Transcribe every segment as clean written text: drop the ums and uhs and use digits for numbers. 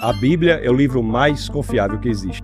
A Bíblia é o livro mais confiável que existe.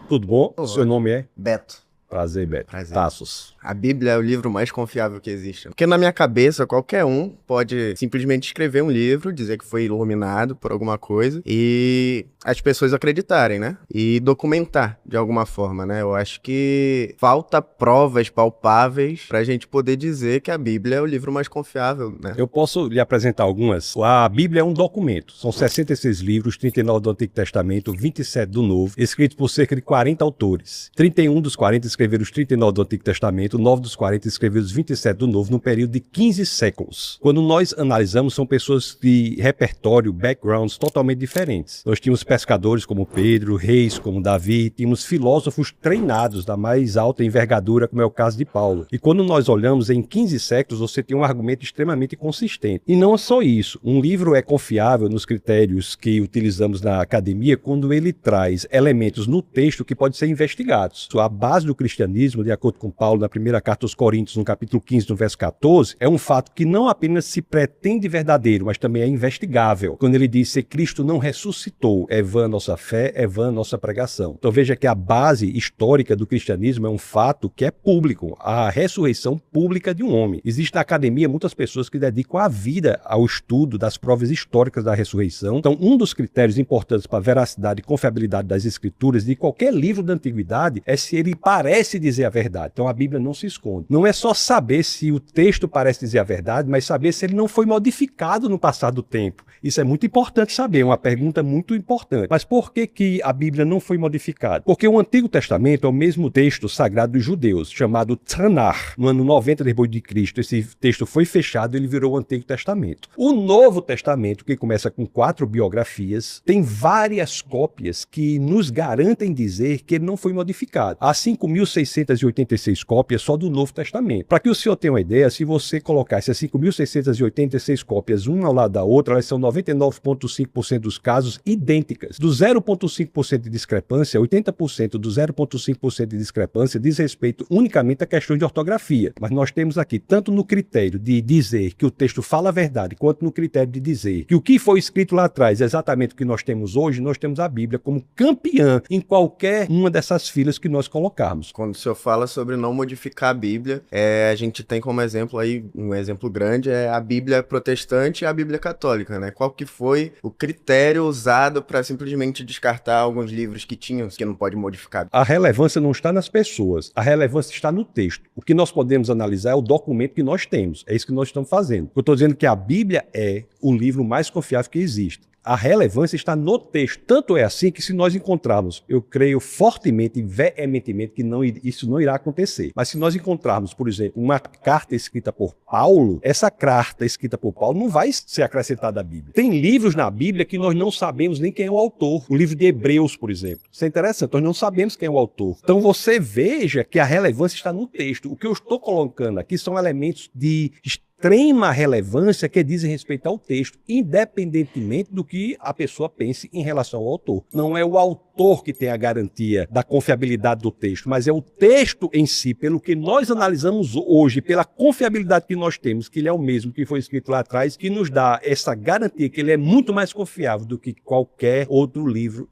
Tudo bom? Olá. Seu nome é? Beto. Prazer, Beto. Prazer. Tassos. A Bíblia é o livro mais confiável que existe. Porque na minha cabeça, qualquer um pode simplesmente escrever um livro, dizer que foi iluminado por alguma coisa e as pessoas acreditarem, né? E documentar de alguma forma, né? Eu acho que falta provas palpáveis pra gente poder dizer que a Bíblia é o livro mais confiável, né? Eu posso lhe apresentar algumas. A Bíblia é um documento. São 66 livros, 39 do Antigo Testamento, 27 do Novo, escritos por cerca de 40 autores. 31 dos 40 escreveram os 39 do Antigo Testamento, 9 dos 40 escreveram os 27 do Novo, num período de 15 séculos. Quando nós analisamos, são pessoas de repertório, backgrounds totalmente diferentes. Nós tínhamos pescadores como Pedro, reis como Davi, tínhamos filósofos treinados da mais alta envergadura, como é o caso de Paulo. E quando nós olhamos em 15 séculos, você tem um argumento extremamente consistente. E não só isso, um livro é confiável nos critérios que utilizamos na academia quando ele traz elementos no texto que podem ser investigados. A base do cristianismo, de acordo com Paulo, na primeira carta aos Coríntios, no capítulo 15, no verso 14, é um fato que não apenas se pretende verdadeiro, mas também é investigável. Quando ele diz que Cristo não ressuscitou, é vã a nossa fé, é vã a nossa pregação. Então veja que a base histórica do cristianismo é um fato que é público, a ressurreição pública de um homem. Existe na academia muitas pessoas que dedicam a vida ao estudo das provas históricas da ressurreição. Então um dos critérios importantes para a veracidade e confiabilidade das escrituras de qualquer livro da antiguidade é se ele parece dizer a verdade. Então a Bíblia não se esconde. Não é só saber se o texto parece dizer a verdade, mas saber se ele não foi modificado no passar do tempo. Isso é muito importante saber, é uma pergunta muito importante. Mas por que a Bíblia não foi modificada? Porque o Antigo Testamento é o mesmo texto sagrado dos judeus, chamado Tanakh. No ano 90 depois de Cristo, esse texto foi fechado e ele virou o Antigo Testamento. O Novo Testamento, que começa com 4 biografias, tem várias cópias que nos garantem dizer que ele não foi modificado. Há 5.686 cópias só do Novo Testamento. Para que o senhor tenha uma ideia, se você colocar essas 5.686 cópias uma ao lado da outra, elas são 99,5% dos casos idênticas. Do 0,5% de discrepância, 80% do 0,5% de discrepância diz respeito unicamente a questões de ortografia. Mas nós temos aqui, tanto no critério de dizer que o texto fala a verdade, quanto no critério de dizer que o que foi escrito lá atrás é exatamente o que nós temos hoje, nós temos a Bíblia como campeã em qualquer uma dessas filas que nós colocarmos. Quando o senhor fala sobre não modificar a Bíblia, a gente tem como exemplo aí, um exemplo grande, é a Bíblia protestante e a Bíblia católica, né? Qual que foi o critério usado para simplesmente descartar alguns livros que tinham, que não pode modificar? A relevância não está nas pessoas, a relevância está no texto. O que nós podemos analisar é o documento que nós temos, é isso que nós estamos fazendo. Eu estou dizendo que a Bíblia é o livro mais confiável que existe. A relevância está no texto. Tanto é assim que se nós encontrarmos, eu creio fortemente e veementemente que isso não irá acontecer. Mas se nós encontrarmos, por exemplo, uma carta escrita por Paulo, essa carta escrita por Paulo não vai ser acrescentada à Bíblia. Tem livros na Bíblia que nós não sabemos nem quem é o autor. O livro de Hebreus, por exemplo. Isso é interessante, nós não sabemos quem é o autor. Então você veja que a relevância está no texto. O que eu estou colocando aqui são elementos de extrema relevância que dizem respeito ao texto, independentemente do que a pessoa pense em relação ao autor. Não é o autor que tem a garantia da confiabilidade do texto, mas é o texto em si, pelo que nós analisamos hoje, pela confiabilidade que nós temos, que ele é o mesmo que foi escrito lá atrás, que nos dá essa garantia que ele é muito mais confiável do que qualquer outro livro.